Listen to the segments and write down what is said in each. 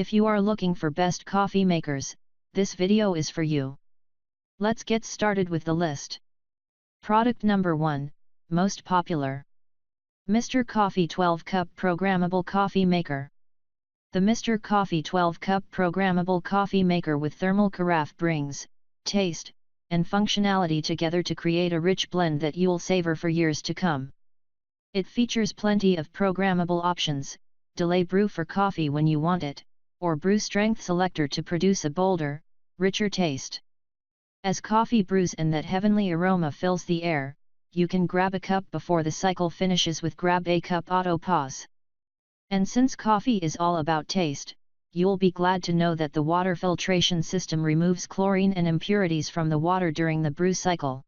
If you are looking for best coffee makers, this video is for you. Let's get started with the list. Product number 1, most popular. Mr. Coffee 12 Cup Programmable Coffee Maker. The Mr. Coffee 12 Cup Programmable Coffee Maker with thermal carafe brings taste and functionality together to create a rich blend that you'll savor for years to come. It features plenty of programmable options: delay brew for coffee when you want it, or brew strength selector to produce a bolder, richer taste. As coffee brews and that heavenly aroma fills the air, you can grab a cup before the cycle finishes with Grab a Cup Auto Pause. And since coffee is all about taste, you'll be glad to know that the water filtration system removes chlorine and impurities from the water during the brew cycle.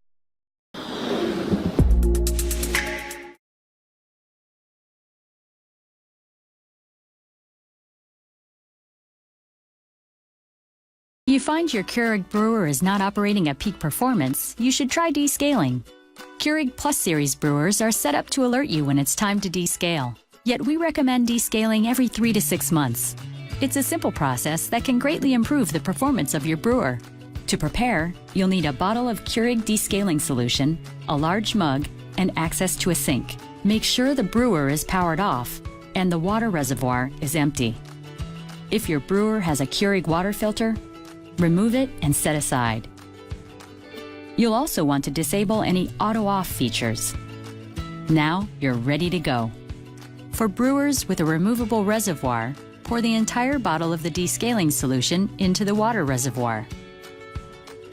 You find your Keurig brewer is not operating at peak performance, you should try descaling. Keurig Plus Series brewers are set up to alert you when it's time to descale, yet we recommend descaling every 3 to 6 months. It's a simple process that can greatly improve the performance of your brewer. To prepare, you'll need a bottle of Keurig descaling solution, a large mug, and access to a sink. Make sure the brewer is powered off and the water reservoir is empty. If your brewer has a Keurig water filter, remove it and set aside. You'll also want to disable any auto-off features. Now you're ready to go. For brewers with a removable reservoir, pour the entire bottle of the descaling solution into the water reservoir.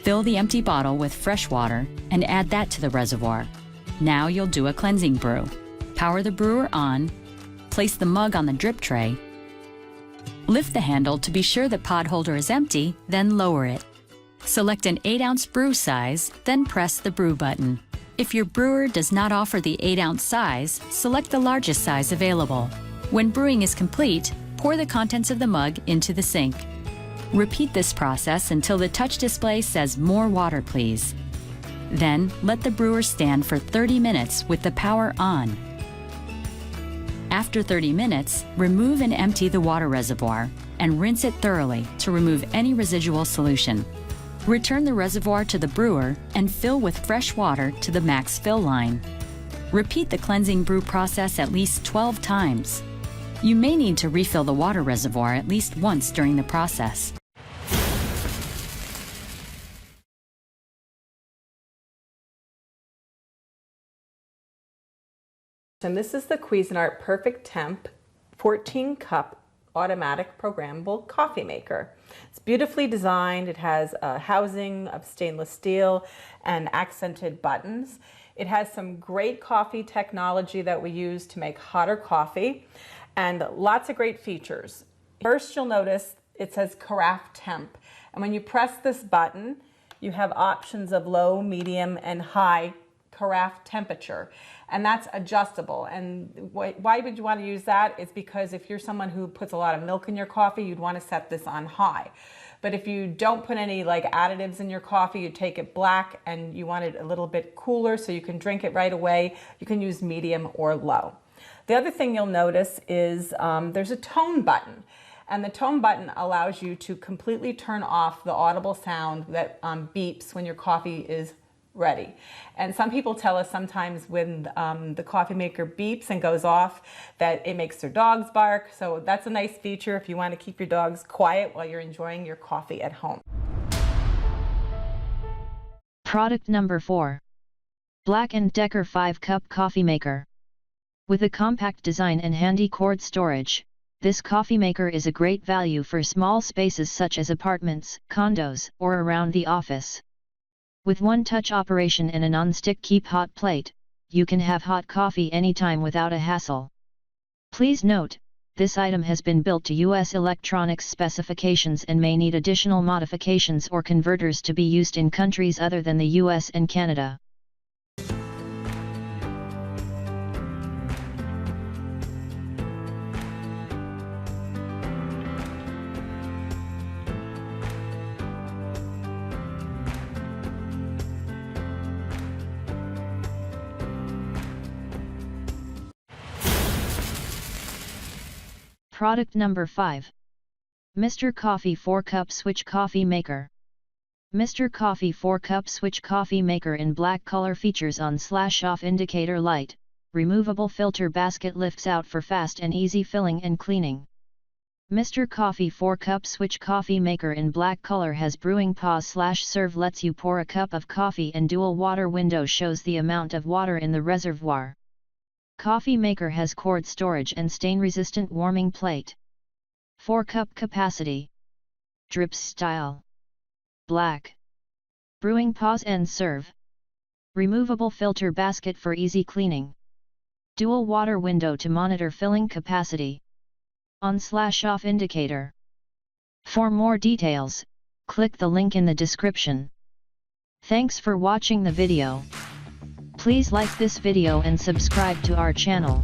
Fill the empty bottle with fresh water and add that to the reservoir. Now you'll do a cleansing brew. Power the brewer on, place the mug on the drip tray, lift the handle to be sure the pod holder is empty, then lower it. Select an 8-ounce brew size, then press the brew button. If your brewer does not offer the 8-ounce size, select the largest size available. When brewing is complete, pour the contents of the mug into the sink. Repeat this process until the touch display says "More water, please." Then, let the brewer stand for 30 minutes with the power on. After 30 minutes, remove and empty the water reservoir and rinse it thoroughly to remove any residual solution. Return the reservoir to the brewer and fill with fresh water to the max fill line. Repeat the cleansing brew process at least 12 times. You may need to refill the water reservoir at least once during the process. And this is the Cuisinart Perfect Temp 14 Cup Automatic Programmable Coffee Maker. It's beautifully designed. It has a housing of stainless steel and accented buttons. It has some great coffee technology that we use to make hotter coffee and lots of great features. First, you'll notice it says Carafe Temp. And when you press this button, you have options of low, medium, and high carafe temperature, and that's adjustable. And why would you want to use that? It's because if you're someone who puts a lot of milk in your coffee, you'd want to set this on high. But if you don't put any additives in your coffee, you take it black and you want it a little bit cooler so you can drink it right away, you can use medium or low. The other thing you'll notice is there's a tone button. And the tone button allows you to completely turn off the audible sound that beeps when your coffee is ready. And some people tell us sometimes when the coffee maker beeps and goes off that it makes their dogs bark. So that's a nice feature if you want to keep your dogs quiet while you're enjoying your coffee at home. Product number 4. BLACK+DECKER 5-Cup Coffee Maker. With a compact design and handy cord storage, this coffee maker is a great value for small spaces such as apartments, condos, or around the office. With one-touch operation and a non-stick keep hot plate, you can have hot coffee anytime without a hassle. Please note, this item has been built to US electronics specifications and may need additional modifications or converters to be used in countries other than the US and Canada. Product number 5. Mr. Coffee 4-cup switch coffee maker. Mr. Coffee 4-cup switch coffee maker in black color features on/off indicator light, removable filter basket lifts out for fast and easy filling and cleaning. Mr. Coffee 4-cup switch coffee maker in black color has brewing pause/serve, lets you pour a cup of coffee, and dual water window shows the amount of water in the reservoir. Coffee maker has cord storage and stain resistant warming plate. 4-cup capacity. Drips style. Black. Brewing pause and serve. Removable filter basket for easy cleaning. Dual water window to monitor filling capacity. On/off indicator. For more details, click the link in the description. Thanks for watching the video. Please like this video and subscribe to our channel.